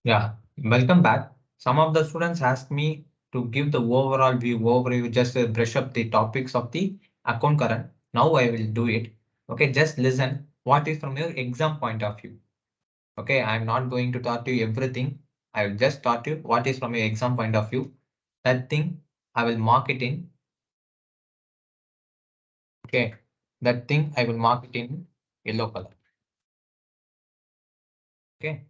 Yeah, welcome back. Some of the students asked me to give the overall overview, just brush up the topics of the account current. Now I will do it. Okay, just listen what is from your exam point of view. Okay, I'm not going to talk to you everything. I will just talk to you what is from your exam point of view. That thing I will mark it in. Okay, that thing I will mark it in yellow color. Okay,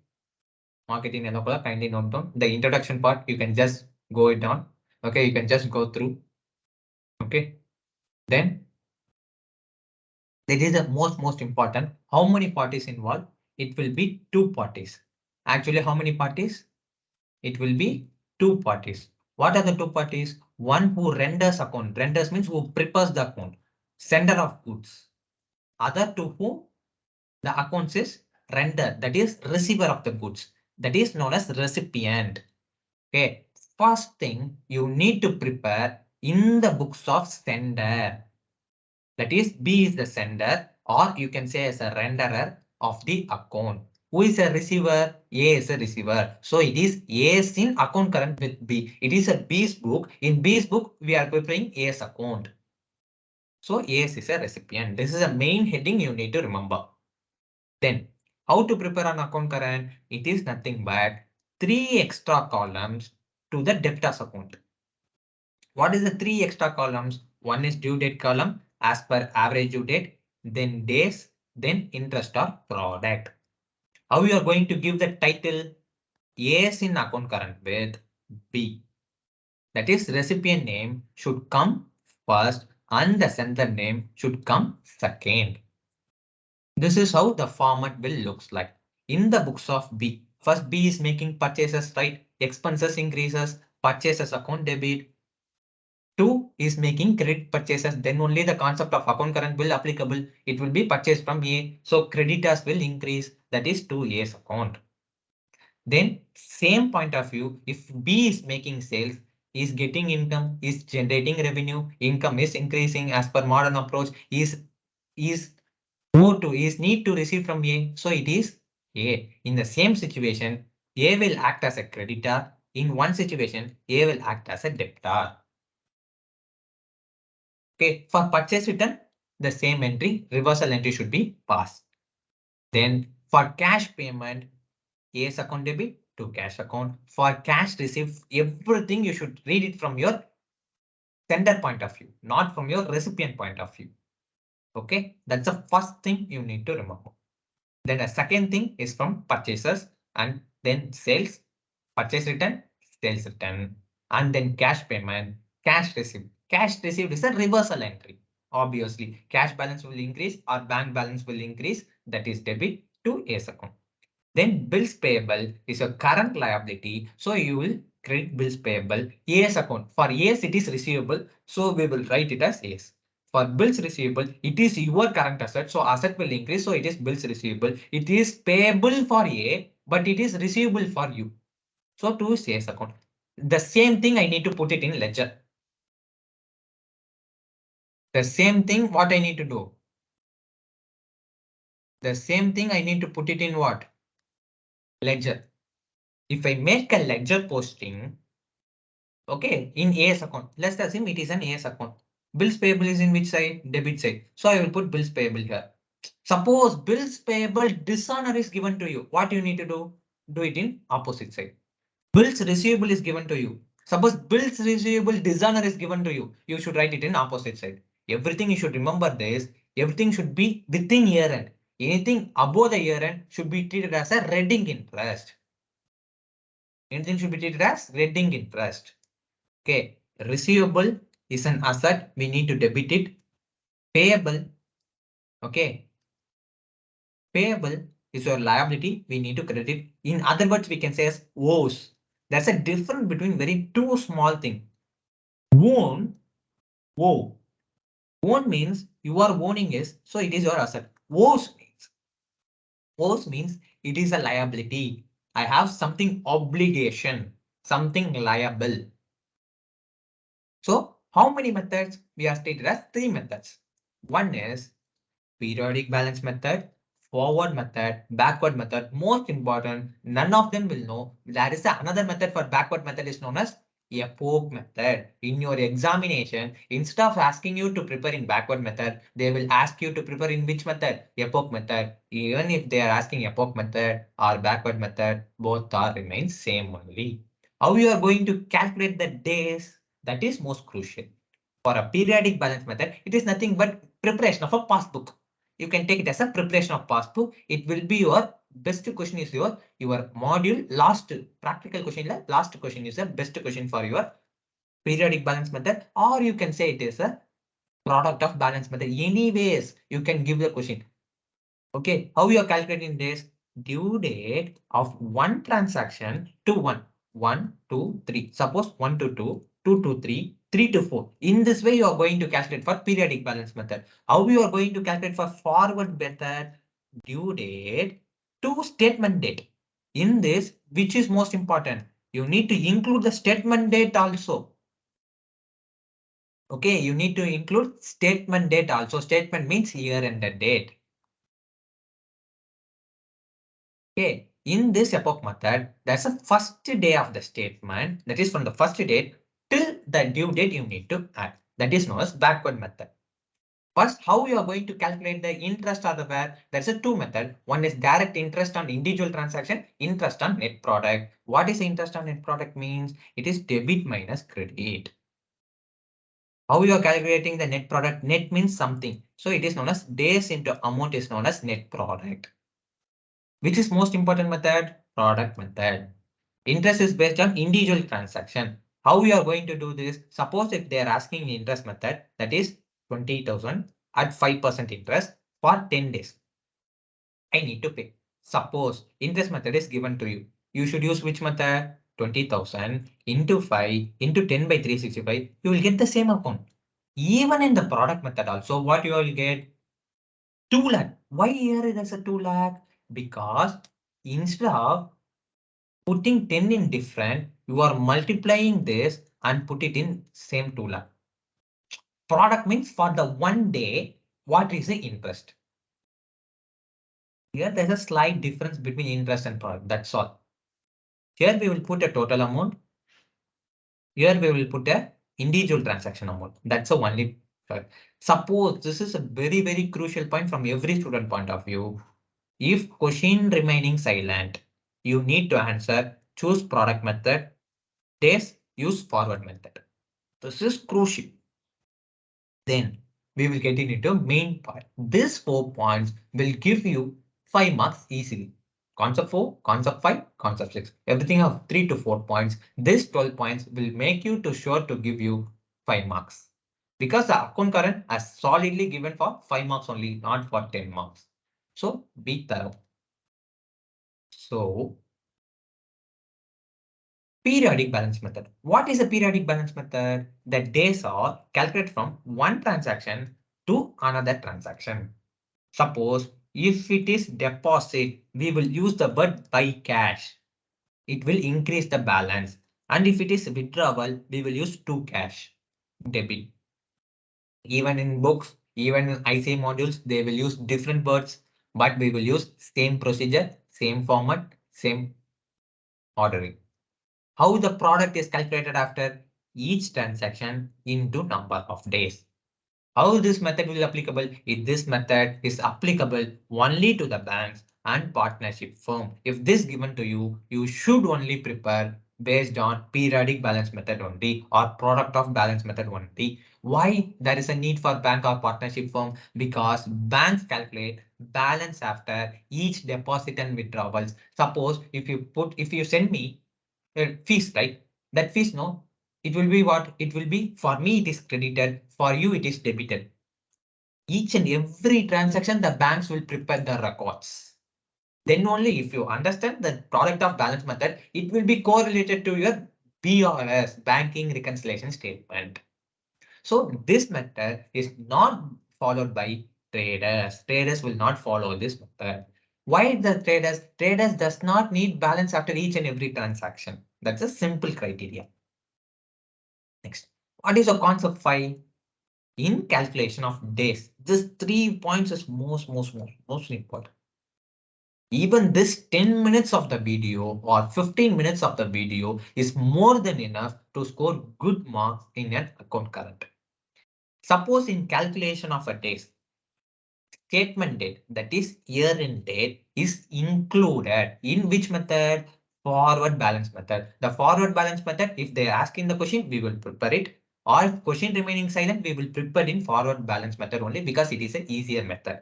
mark it in yellow color. Kindly note down the introduction part. You can just go it down. Okay, you can just go through. Okay, then that is the most important. How many parties involved? It will be two parties. Actually, how many parties? It will be two parties. What are the two parties? One who renders account. Renders means who prepares the account. Sender of goods. Other to whom the accounts is render. That is receiver of the goods. That is known as recipient. Okay. First thing you need to prepare in the books of sender. That is B is the sender, or you can say as a renderer of the account. Who is a receiver? A is a receiver. So it is A's in account current with B. It is a B's book. In B's book, we are preparing A's account. So A's is a recipient. This is a main heading you need to remember. Then how to prepare an account current? It is nothing but 3 extra columns to the debtors account. What is the 3 extra columns? One is due date column as per average due date, then days, then interest or product. How you are going to give the title? A's in account current with B. That is recipient name should come first and the sender name should come second. This is how the format will looks like. In the books of B, first B is making purchases, right? Expenses increases, purchases account debit. 2 is making credit purchases, then only the concept of account current will applicable. It will be purchased from A. So creditors will increase. That is 2A's account. Then same point of view, if B is making sales, is getting income, is generating revenue, income is increasing as per modern approach, is need to receive from A. So it is A. In the same situation, A will act as a creditor. In one situation, A will act as a debtor. Okay, for purchase return, the same entry, reversal entry should be passed. Then for cash payment, A's account debit to cash account. For cash receipt, everything you should read it from your sender point of view, not from your recipient point of view. Okay, that's the first thing you need to remember. Then the second thing is from purchases and then sales, purchase return, sales return, and then cash payment, cash received. Cash received is a reversal entry. Obviously, cash balance will increase or bank balance will increase. That is debit to A's account. Then bills payable is a current liability. So you will credit bills payable A's account. For A's, it is receivable. So we will write it as A's. For bills receivable, it is your current asset. So asset will increase. So it is bills receivable. It is payable for A, but it is receivable for you. So to A's account. The same thing I need to put it in ledger. The same thing what I need to do. The same thing I need to put it in what? Ledger. If I make a ledger posting, okay, in AS account, let's assume it is an AS account. Bills payable is in which side? Debit side. So I will put bills payable here. Suppose bills payable dishonor is given to you. What you need to do? Do it in opposite side. Bills receivable is given to you. Suppose bills receivable dishonor is given to you. You should write it in opposite side. Everything you should remember this. Everything should be within year end. Anything above the year end should be treated as a reading interest. Anything should be treated as reading interest. Okay, receivable is an asset. We need to debit it. Payable. Okay. Payable is your liability. We need to credit it. In other words, we can say as owes. That's a difference between very two small things. Own, owe. Own means you are owning is, so it is your asset. Owes means it is a liability. I have something obligation, something liable. So how many methods? We are stated as 3 methods. One is periodic balance method, forward method, backward method. Most important, none of them will know. There is another method for backward method is known as epoch method. In your examination, instead of asking you to prepare in backward method, they will ask you to prepare in which method? Epoch method. Even if they are asking epoch method or backward method, both are remain same only. How you are going to calculate the days? That is most crucial. For a periodic balance method, it is nothing but preparation of a passbook. You can take it as a preparation of passbook. It will be your best question is your module last practical question. Last question is the best question for your periodic balance method, or you can say it is a product of balance method. Anyways, you can give the question. Okay, how you are calculating this? Due date of one transaction to one. 1, 2, 3. Suppose 1 to 2, 2 to 3, 3 to 4. In this way, you are going to calculate for periodic balance method. How you are going to calculate for forward method? Due date to statement date. In this, which is most important? You need to include the statement date also. Okay, you need to include statement date also. Statement means year and the date. Okay, in this epoch method, that's the first day of the statement. That is from the first date till the due date you need to add. That is known as backward method. First, how you are going to calculate the interest or the where? There's a two method. One is direct interest on individual transaction, interest on net product. What is interest on net product means? It is debit minus credit. How you are calculating the net product? Net means something. So it is known as days into amount is known as net product. Which is most important method? Product method. Interest is based on individual transaction. How we are going to do this? Suppose if they are asking interest method, that is 20,000 at 5% interest for 10 days. I need to pay. Suppose interest method is given to you. You should use which method? 20,000 into 5 into 10 by 365. You will get the same amount. Even in the product method also, what you will get? 2 lakh. Why here it is a 2 lakh? Because instead of putting 10 in different, you are multiplying this and put it in same 2 lakh. Product means for the one day, what is the interest? Here there's a slight difference between interest and product. That's all. Here we will put a total amount. Here we will put a individual transaction amount. That's the only. Suppose this is a very, very crucial point from every student point of view. If question remaining silent, you need to answer, choose product method, days, use forward method. This is crucial. Then we will get into main part. This 4 points will give you 5 marks easily. Concept 4, concept 5, concept 6. Everything of 3 to 4 points. This 12 points will make you to sure to give you 5 marks. Because the account current is solidly given for 5 marks only, not for 10 marks. So be thorough. So periodic balance method. What is a periodic balance method? The days are calculated from one transaction to another transaction. Suppose if it is deposit, we will use the word by cash. It will increase the balance. And if it is withdrawal, we will use to cash, debit. Even in books, even in IC modules, they will use different words, but we will use same procedure, same format, same ordering. How the product is calculated after each transaction into number of days. How this method will applicable? If this method is applicable only to the banks and partnership firm. If this given to you, you should only prepare based on periodic balance method only or product of balance method only. Why there is a need for bank or partnership firm? Because banks calculate balance after each deposit and withdrawals. Suppose if you send me fees, right? That fees, no, it will be what? It will be for me, it is credited, for you, it is debited. Each and every transaction, the banks will prepare the records. Then only if you understand the product of balance method, it will be correlated to your BRS, banking reconciliation statement. So this method is not followed by traders. Traders will not follow this method. Why the traders? Traders does not need balance after each and every transaction. That's a simple criteria. Next, what is a concept 5? In calculation of days. This 3 points is most important. Even this 10 minutes of the video or 15 minutes of the video is more than enough to score good marks in an account current. Suppose in calculation of a day, statement date, that is year end date, is included in which method? Forward balance method. The forward balance method, if they ask in the question, we will prepare it. Or if question remaining silent, we will prepare in forward balance method only because it is an easier method.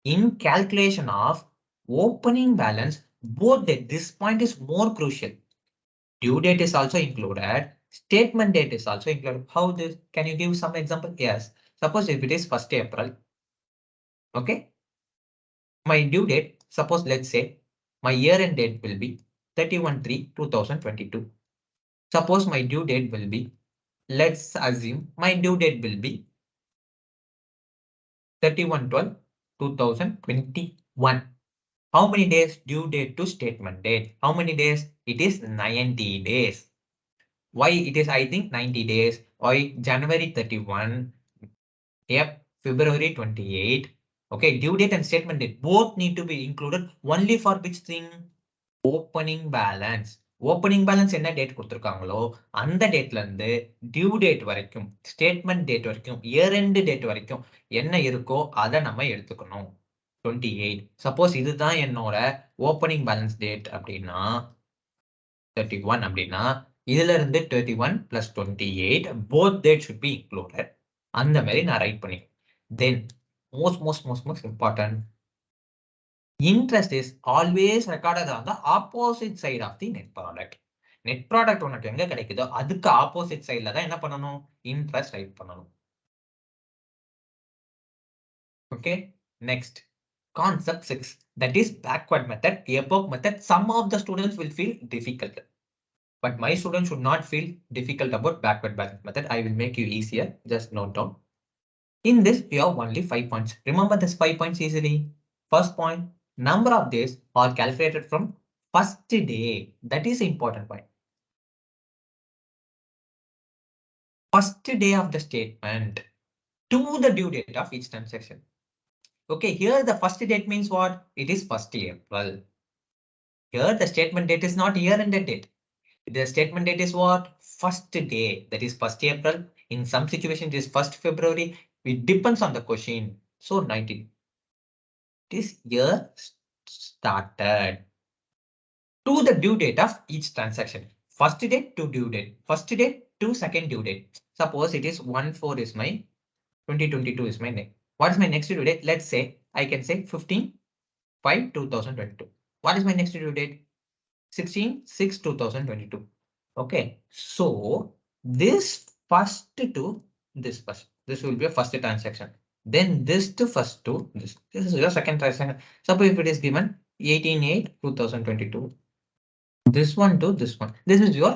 In calculation of opening balance, both this point is more crucial. Due date is also included. Statement date is also included. How this? Can you give some example? Yes. Suppose if it is 1st April, okay. My due date, suppose let's say my year end date will be 31/3/2022. Suppose my due date will be, let's assume my due date will be 31/12/2021. How many days due date to statement date? How many days? It is 90 days. Why it is, I think, 90 days? Why January 31? Yep, February 28. Okay, due date and statement date both need to be included only for which thing? Opening balance. Opening balance என்ன date கொடுத்திருக்காங்களோ அந்த டேட்ல இருந்து due date வரைக்கும், statement date வரைக்கும், year end date வரைக்கும் என்ன இருக்கோ அதை நம்ம எடுத்துக்கணும். 28. சப்போஸ் இதுதான் என்னோட ஓப்பனிங் பேலன்ஸ் டேட் அப்படின்னா 31 அப்படின்னா இதுல இருந்து 31 plus 28 both dates should be included. அந்த மாதிரி நான் ரைட் பண்ணி. Then most important, interest is always recorded on the opposite side of the net product. Net product உனக்கு எங்க கிடைக்குதோ அதுக்கு ஆப்போசிட் சைடுல தான் என்ன பண்ணணும்? இன்ட்ரெஸ்ட் ரைட் பண்ணணும். Okay, next concept 6, that is backward method, epoch method. Some of the students will feel difficult, but my students should not feel difficult about backward balance method. I will make you easier. Just note down. In this, you have only 5 points. Remember this 5 points easily. First point, number of days are calculated from first day. That is important point. First day of the statement to the due date of each transaction. Okay, here the first date means what? It is 1st April. Here the statement date is not year end date. The statement date is what? First day. That is 1st April. In some situation, it is 1st February. It depends on the question. So 19. This year started to the due date of each transaction. First date to due date. First date to second due date. Suppose it is 1/4 is my 2022 is my next. What is my next due date? Let's say I can say 15/5/2022. What is my next due date? 16/6/2022. Okay, so this first to this first, this will be a first transaction. Then this to first to this. This is your second transaction. Suppose if it is given 18/8/2022. This one to this one. This is your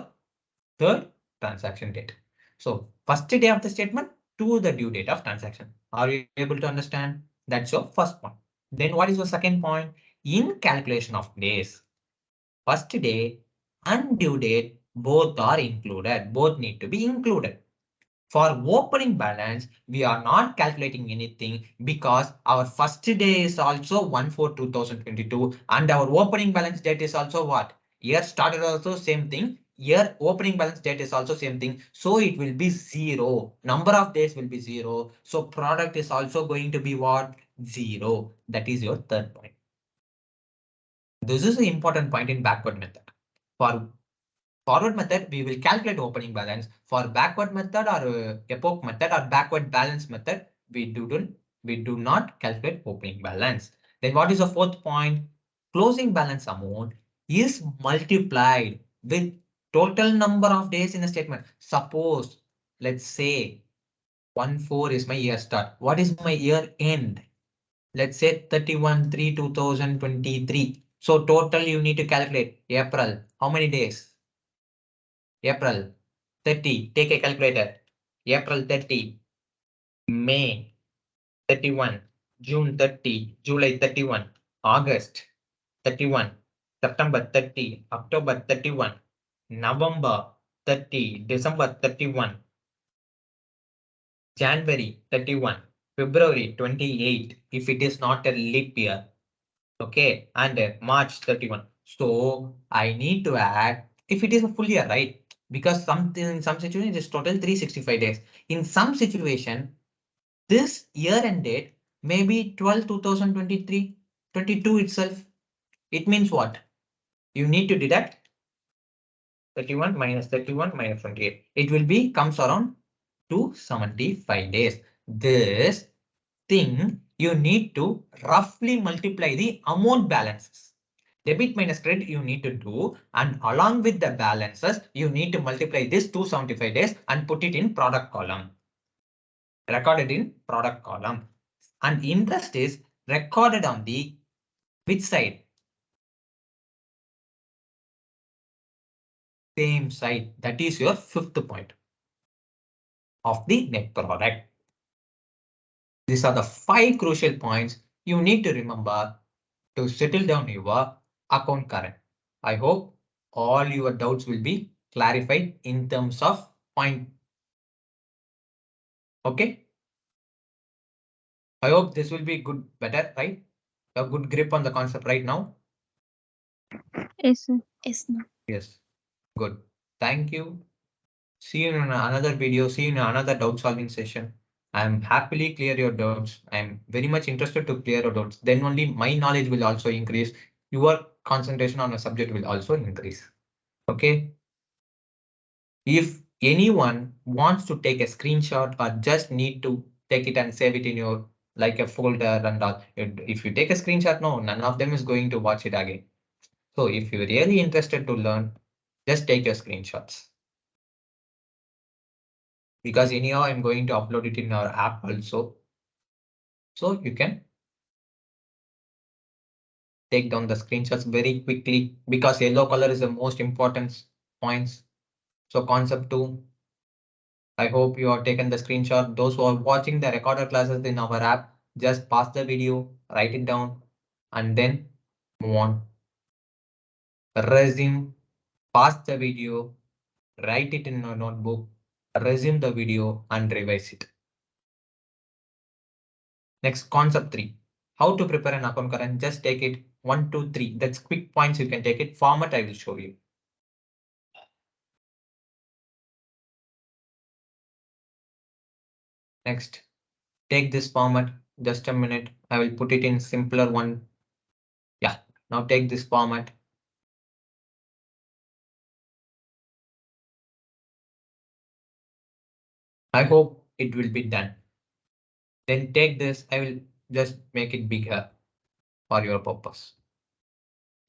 third transaction date. So first day of the statement to the due date of transaction. Are you able to understand? That's your first point. Then what is your second point? In calculation of days, first day and due date both are included. Both need to be included. For opening balance, we are not calculating anything because our first day is also 1/4/2022 and our opening balance date is also what? Year started also same thing. Year opening balance date is also same thing. So it will be 0. Number of days will be 0. So product is also going to be what? 0. That is your third point. This is an important point in backward method. For forward method, we will calculate opening balance. For backward method or epoch method or backward balance method, we do not calculate opening balance. Then what is the fourth point? Closing balance amount is multiplied with total number of days in a statement. Suppose, let's say 1/4 is my year start. What is my year end? Let's say 31/3/2023. So total you need to calculate April. How many days? April 30. Take a calculator. April 30. May 31. June 30. July 31. August 31. September 30. October 31. November 30. December 31. January 31. February 28. If it is not a leap year. Okay, and March 31. So I need to add if it is a full year, right? Because something in some situation it is total 365 days. In some situation, this year end date may be 12 2023 22 itself. It means what? You need to deduct 31 minus 31 minus 28. It will be comes around 275 days. This thing you need to roughly multiply the amount balances. Debit minus credit you need to do, and along with the balances you need to multiply this 275 days and put it in product column. Recorded in product column. And interest is recorded on the which side? Same side. That is your fifth point of the net product. These are the 5 crucial points you need to remember to settle down your account current. I hope all your doubts will be clarified in terms of point. Okay. I hope this will be good, better, right? A good grip on the concept right now. Yes, sir. Yes, ma'am. Yes. Good. Thank you. See you in another video. See you in another doubt solving session. I'm happily clear your doubts. I'm very much interested to clear your doubts. Then only my knowledge will also increase. Your concentration on a subject will also increase. Okay. If anyone wants to take a screenshot or just need to take it and save it in your like a folder and all, if you take a screenshot, no, none of them is going to watch it again. So if you're really interested to learn, just take your screenshots. Because anyhow, I'm going to upload it in our app also. So you can take down the screenshots very quickly because yellow color is the most important points. So concept 2. I hope you have taken the screenshot. Those who are watching the recorded classes in our app, just pause the video, write it down, and then move on. Resume, pause the video, write it in a notebook, resume the video, and revise it. Next, concept 3. How to prepare an account current. Just take it 1, 2, 3. That's quick points. You can take it. Format I will show you. Next, take this format. Just a minute. I will put it in simpler one. Yeah. Now take this format. I hope it will be done. Then take this. I will just make it bigger for your purpose.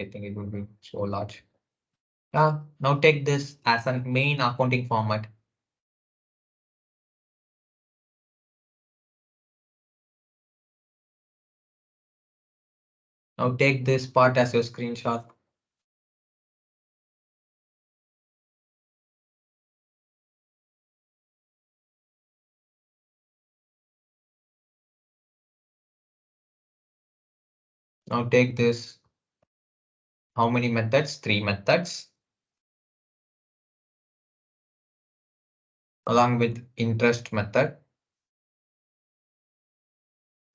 I think it will be so large. Yeah. Now take this as a main accounting format. Now take this part as your screenshot. Now take this. How many methods? 3 methods. Along with interest method.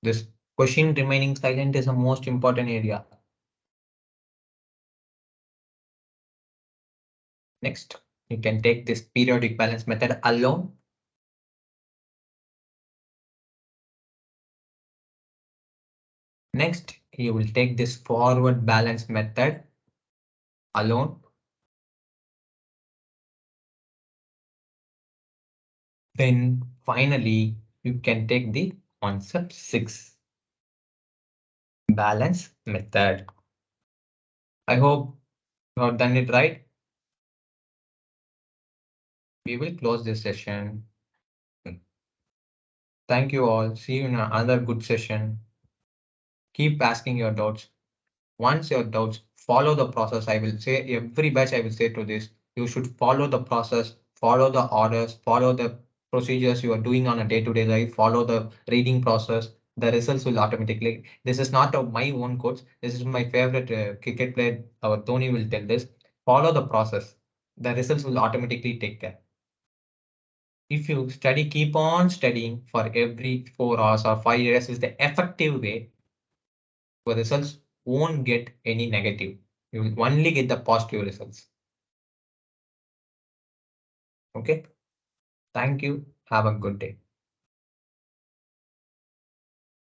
This question remaining silent is the most important area. Next, you can take this periodic balance method alone. Next, you will take this forward balance method alone. Then finally, you can take the concept 6 balance method. I hope you have done it right. We will close this session. Thank you all. See you in another good session. Keep asking your doubts. Once your doubts, follow the process. I will say every batch I will say to this, you should follow the process, follow the orders, follow the procedures you are doing on a day-to-day life, follow the reading process. The results will automatically. This is not of my own quotes. This is my favorite cricket player. Our Tony will tell this. Follow the process. The results will automatically take care. If you study, keep on studying for every 4 hours or 5 years is the effective way. Your results won't get any negative. You will only get the positive results. Okay. Thank you. Have a good day.